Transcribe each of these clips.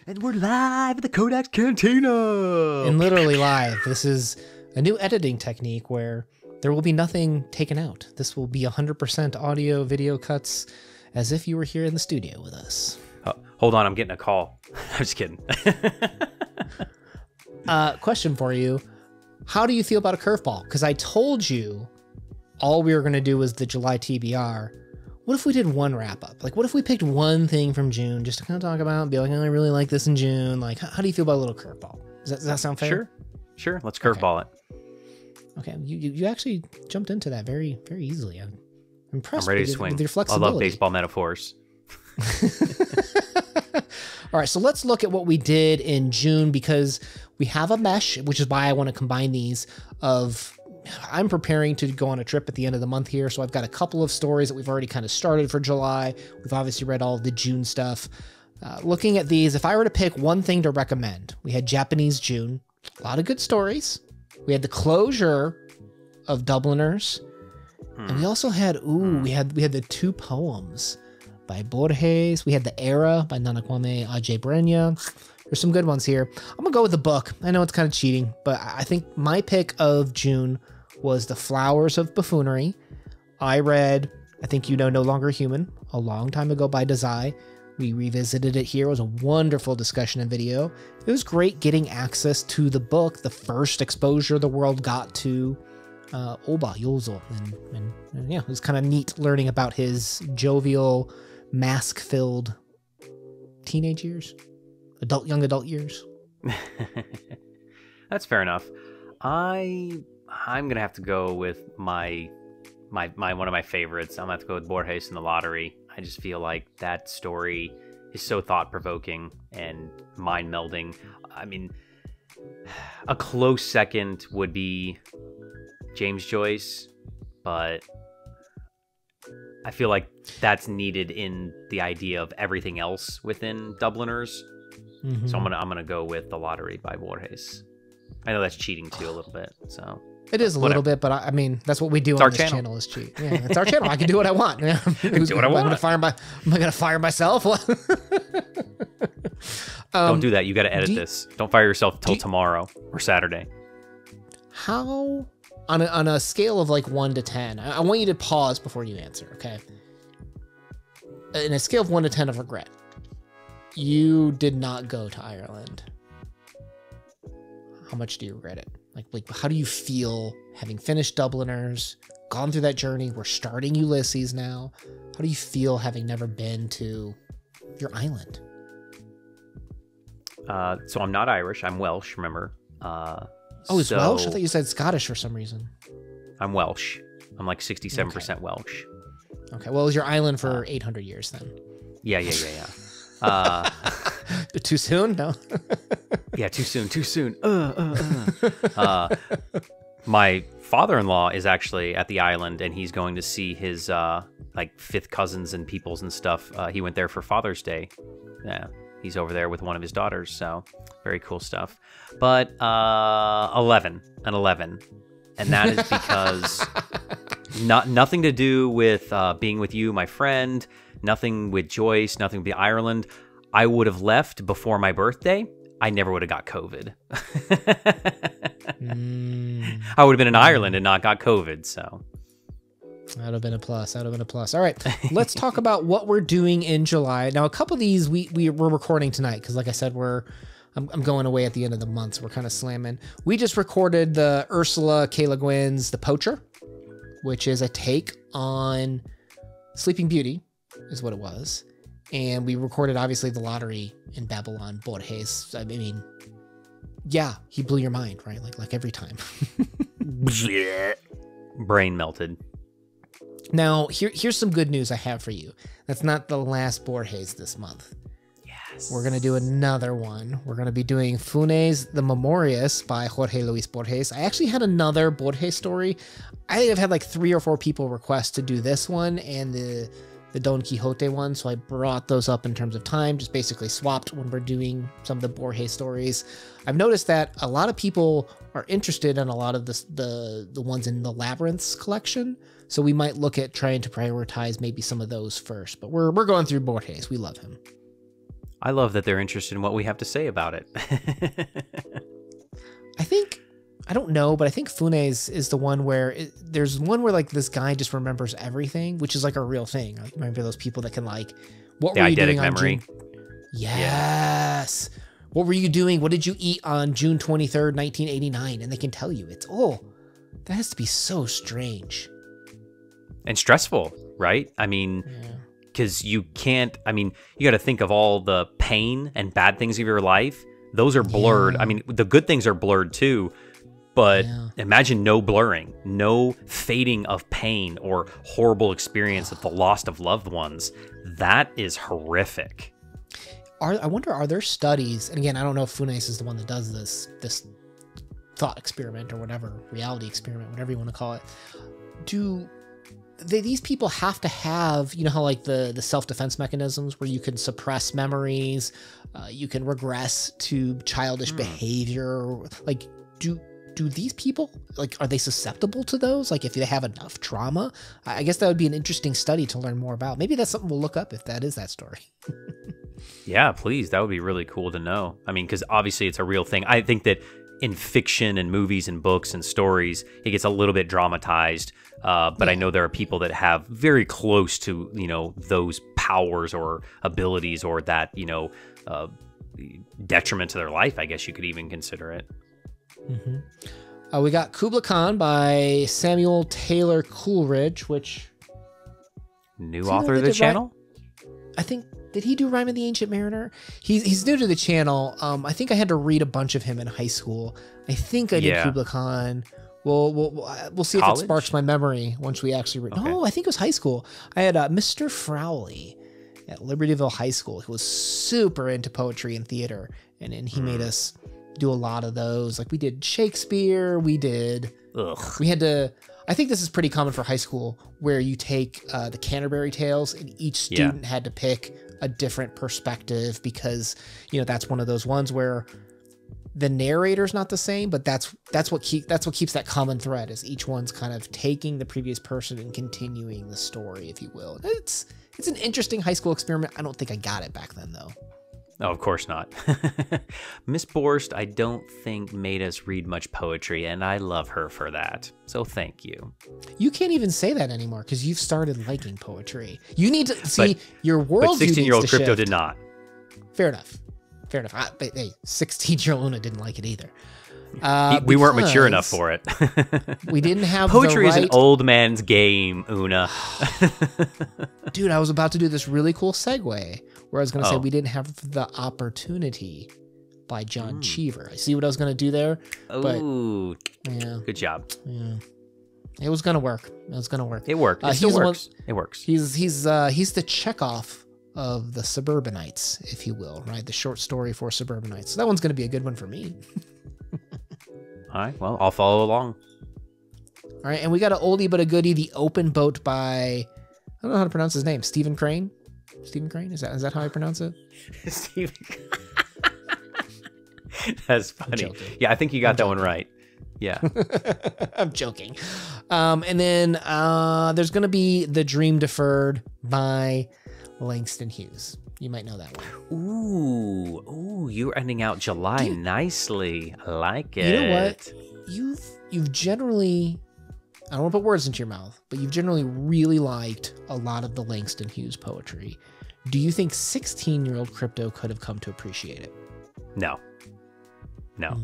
And we're live at the CodeX Cantina! And literally live. This is a new editing technique where there will be nothing taken out. This will be 100% audio, video cuts, as if you were here in the studio with us. Hold on, I'm getting a call. I'm just kidding. Question for you. How do you feel about a curveball? Because I told you all we were going to do was the July TBR. What if we did one wrap up? Like, what if we picked one thing from June just to kind of talk about and be like, oh, I really like this in June. Like, how do you feel about a little curveball? Does that sound fair? Sure. Let's curveball it. Okay, you actually jumped into that very, very easily. I'm impressed. I'm ready to swing. With your flexibility. I love baseball metaphors. All right, so let's look at what we did in June, because we have a mesh, which is why I want to combine these. I'm preparing to go on a trip at the end of the month here, so I've got a couple of stories that we've already kind of started for July. We've obviously read all of the June stuff. Looking at these, if I were to pick one thing to recommend, we had Japanese June, a lot of good stories. We had the closure of Dubliners, and we also had we had the two poems by Borges. We had The Era by Nanakwame Adjei-Brenyah. There's some good ones here. I'm gonna go with the book. I know it's kind of cheating, but I think my pick of June was The Flowers of Buffoonery. I read, I think you know No Longer Human, a long time ago by Dazai. We revisited it here. It was a wonderful discussion and video. It was great getting access to the book, the first exposure the world got to Oba Yozo. And yeah, it was kind of neat learning about his jovial, mask-filled teenage years. Young adult years. That's fair enough. I'm gonna have to go with my one of my favorites. I'm gonna have to go with Borges and the Lottery. I just feel like that story is so thought-provoking and mind-melding. I mean, a close second would be James Joyce, but I feel like that's needed in the idea of everything else within Dubliners. Mm-hmm. So I'm gonna go with The Lottery by Borges. I know that's cheating too a little bit. So it is a little bit, but I mean that's what we do on this channel is cheat. Yeah, it's our channel. I can do what I want. Yeah. Do what I want. Am I gonna fire myself? Don't do that. You got to edit this. Don't fire yourself till tomorrow or Saturday. How on a scale of like 1 to 10? I want you to pause before you answer. Okay. In a scale of 1 to 10 of regret. You did not go to Ireland. How much do you regret it? Like, how do you feel having finished Dubliners, gone through that journey? We're starting Ulysses now. How do you feel having never been to your island? So I'm not Irish. I'm Welsh, remember? It's Welsh? I thought you said Scottish for some reason. I'm Welsh. I'm like 67% Welsh. Okay, well, it was your island for 800 years then. Yeah. Too soon? No. Yeah, too soon. My father-in-law is actually at the island, and he's going to see his like fifth cousins and peoples and stuff. He went there for Father's Day. Yeah, he's over there with one of his daughters, so very cool stuff. But 11, and that is because nothing to do with being with you, my friend. Nothing with Joyce. Nothing with Ireland. I would have left before my birthday. I never would have got COVID. I would have been in Ireland and not got COVID, so. That would have been a plus. All right, let's talk about what we're doing in July. Now, a couple of these we're recording tonight because, like I said, I'm going away at the end of the month, so we're kind of slamming. We just recorded the Ursula K. Le Guin's The Poacher, which is a take on Sleeping Beauty, is what it was. And we recorded, obviously, The Lottery in Babylon, Borges. I mean, yeah, he blew your mind, right? Like every time. Brain melted. Now, here's some good news I have for you. That's not the last Borges this month. Yes. We're going to do another one. We're going to be doing Funes the Memorias by Jorge Luis Borges. I actually had another Borges story. I think I've had like 3 or 4 people request to do this one and the Don Quixote one, so I brought those up in terms of time, just basically swapped when we're doing some of the Borges stories. I've noticed that a lot of people are interested in a lot of the ones in the Labyrinths collection, so we might look at trying to prioritize maybe some of those first, but we're going through Borges. We love him. I love that they're interested in what we have to say about it. I don't know, but I think Funes is the one where there's one where like this guy just remembers everything, which is like a real thing. Like, remember those people that can like, what the were you eidetic doing memory. on June? Yes. Yeah. What were you doing? What did you eat on June 23rd, 1989? And they can tell you. That has to be so strange. And stressful, right? I mean, because you can't, you got to think of all the pain and bad things of your life. Those are blurred. Yeah. I mean, the good things are blurred too. But imagine no blurring, no fading of pain or horrible experience of the loss of loved ones. That is horrific. I wonder, are there studies, and again, I don't know if Funes is the one that does this thought experiment or whatever, reality experiment, whatever you want to call it. Do these people have to have, you know how like the self-defense mechanisms where you can suppress memories, you can regress to childish behavior, like do these people, like, are they susceptible to those? Like if they have enough trauma? I guess that would be an interesting study to learn more about. Maybe that's something we'll look up if that is that story. Yeah, please. That would be really cool to know. I mean, because obviously it's a real thing. I think that in fiction and movies and books and stories, it gets a little bit dramatized. But I know there are people that have very close to, those powers or abilities or that, detriment to their life, I guess you could even consider it. Mm-hmm. We got Kubla Khan by Samuel Taylor Coleridge, which... New author of the channel? I think... Did he do Rime of the Ancient Mariner? He's new to the channel. I think I had to read a bunch of him in high school. I think I did Kubla Khan. We'll see College? if it sparks my memory once we actually read. Okay. No, I think it was high school. I had Mr. Frowley at Libertyville High School, who was super into poetry and theater, and he made us do a lot of those. Like we did Shakespeare. We had to. I think this is pretty common for high school, where you take the Canterbury Tales, and each student had to pick a different perspective because, that's one of those ones where the narrator's not the same, but that's what keeps that common thread, is each one's kind of taking the previous person and continuing the story, if you will. It's an interesting high school experiment. I don't think I got it back then, though. No, of course not. Miss Borst, I don't think made us read much poetry, and I love her for that. So thank you. You can't even say that anymore because you've started liking poetry. You need to see your world. But 16-year-old Crypto did not. Fair enough. But hey, 16-year-old Una didn't like it either. We weren't mature enough for it. We didn't have poetry is an old man's game, Una. Dude, I was about to do this really cool segue where I was going to say we didn't have the opportunity by John Cheever. I see what I was going to do there. Ooh, yeah, good job. Yeah, it was going to work. It worked. It still works. It works. He's the Chekhov of the suburbanites, if you will, right? The short story for suburbanites. So that one's going to be a good one for me. All right, well, I'll follow along. All right, and we got an oldie but a goodie, The Open Boat by, I don't know how to pronounce his name, Stephen Crane? Stephen Crane? Is that how I pronounce it? Stephen. That's funny. Yeah, I think you got that one right. Yeah. I'm joking. And then there's going to be The Dream Deferred by Langston Hughes. You might know that one. Ooh, you're ending out July nicely. I like it. You know what? You've generally, I don't want to put words into your mouth, but you've generally really liked a lot of the Langston Hughes poetry. Do you think 16-year-old Crypto could have come to appreciate it? No,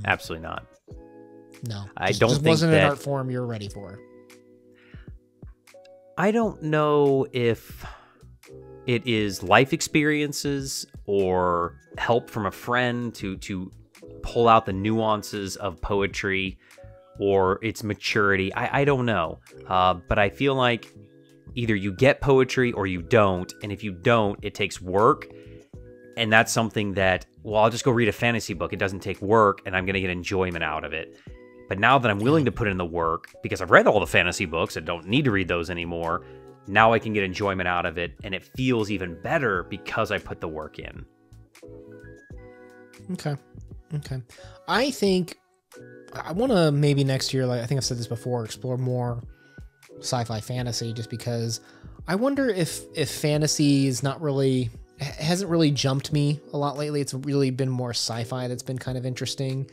absolutely not. No, I don't think wasn't that an art form you're ready for. I don't know if it is life experiences or help from a friend to pull out the nuances of poetry, or its maturity. I don't know. But I feel like either you get poetry or you don't. And if you don't, it takes work. And that's something that, I'll just go read a fantasy book. It doesn't take work, and I'm going to get enjoyment out of it. But now that I'm willing to put in the work, because I've read all the fantasy books and don't need to read those anymore, now I can get enjoyment out of it, and it feels even better because I put the work in. Okay. I think I want to maybe next year, like I think I've said this before, explore more sci-fi fantasy, just because I wonder if fantasy is not really hasn't really jumped me a lot lately. It's really been more sci-fi that's been kind of interesting,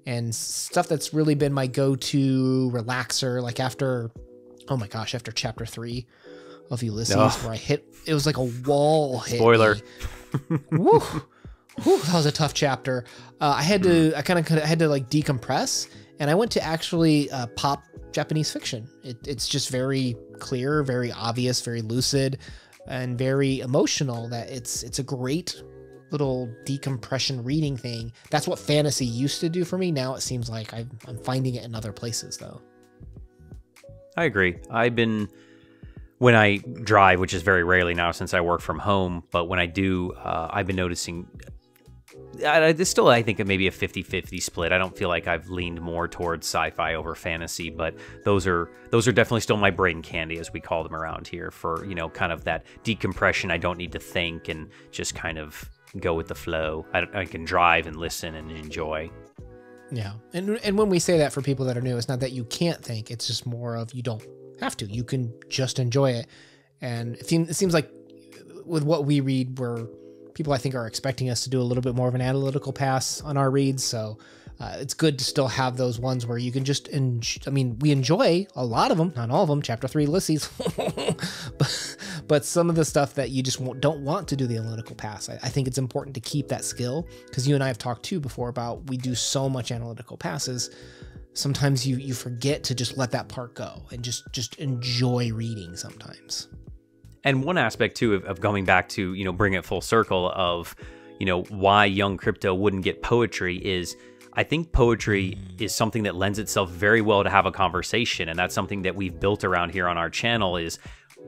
and stuff that's really been my go-to relaxer. Like after chapter 3 of Ulysses, where it was like a wall hit. Spoiler. Woo. Whew, that was a tough chapter. I kind of had to like decompress, and I went to actually pop Japanese fiction. It's just very clear, very obvious, very lucid, and very emotional. That it's a great little decompression reading thing. That's what fantasy used to do for me. Now it seems like I'm finding it in other places, though. I agree. When I drive, which is very rarely now since I work from home, but when I do, I've been noticing, there's still, I think, maybe a 50-50 split. I don't feel like I've leaned more towards sci-fi over fantasy, but those are definitely still my brain candy, as we call them around here, for, kind of that decompression. I don't need to think and just kind of go with the flow. I can drive and listen and enjoy. Yeah. And when we say that for people that are new, it's not that you can't think. It's just more of you don't have to. You can just enjoy it. And it seems like with what we read, where people I think are expecting us to do a little bit more of an analytical pass on our reads. So it's good to still have those ones where you can just we enjoy a lot of them, not all of them. Chapter 3 Ulysses, but some of the stuff that you just don't want to do the analytical pass. I think it's important to keep that skill, because you and I have talked too before about we do so much analytical passes. Sometimes you forget to just let that part go and just enjoy reading sometimes. And one aspect too of going back to, bring it full circle of, why young crypto wouldn't get poetry is, I think poetry is something that lends itself very well to have a conversation. And that's something that we've built around here on our channel is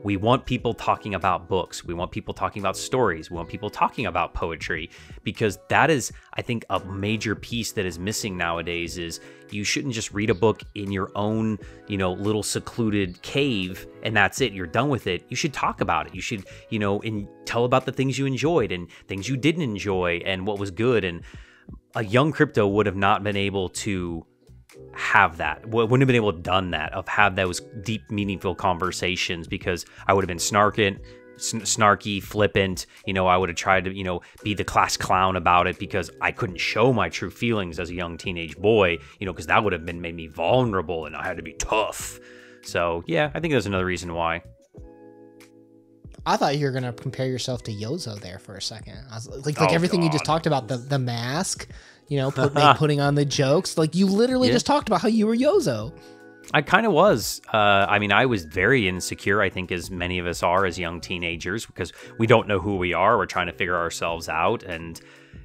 we want people talking about books. We want people talking about stories. We want people talking about poetry, because that is, I think, a major piece that is missing nowadays. Is you shouldn't just read a book in your own, little secluded cave and that's it. You're done with it. You should talk about it. You should, and tell about the things you enjoyed and things you didn't enjoy and what was good. And a young crypto would have not been able to have that, wouldn't have been able to done that, of have those deep, meaningful conversations, because I would have been snarky, flippant. I would have tried to, be the class clown about it, because I couldn't show my true feelings as a young mage boy, because that would have made me vulnerable and I had to be tough. So yeah, I think there's another reason why. I thought you were going to compare yourself to Yozo there for a second. I was like everything God. You just talked about, the mask, putting on the jokes. Like you literally just talked about how you were Yozo. I kind of was. I was very insecure, I think, as many of us are as young teenagers, because we don't know who we are. We're trying to figure ourselves out. And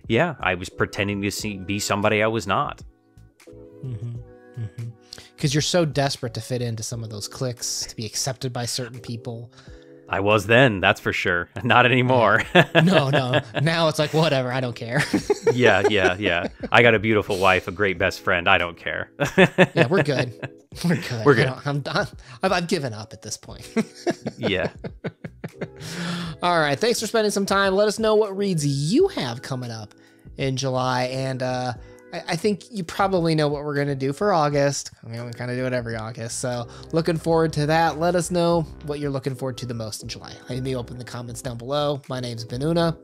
yeah, I was pretending to be somebody I was not. Because you're so desperate to fit into some of those cliques, to be accepted by certain people. I was then, that's for sure. Not anymore. No. Now it's like, whatever, I don't care. Yeah. I got a beautiful wife, a great best friend. I don't care. Yeah, we're good. We're good. I'm done. I've given up at this point. Yeah. All right. Thanks for spending some time. Let us know what reads you have coming up in July. And I think you probably know what we're going to do for August. We kind of do it every August. So looking forward to that. Let us know what you're looking forward to the most in July. Let me open the comments down below. My name's Benuna.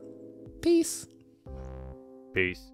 Peace. Peace.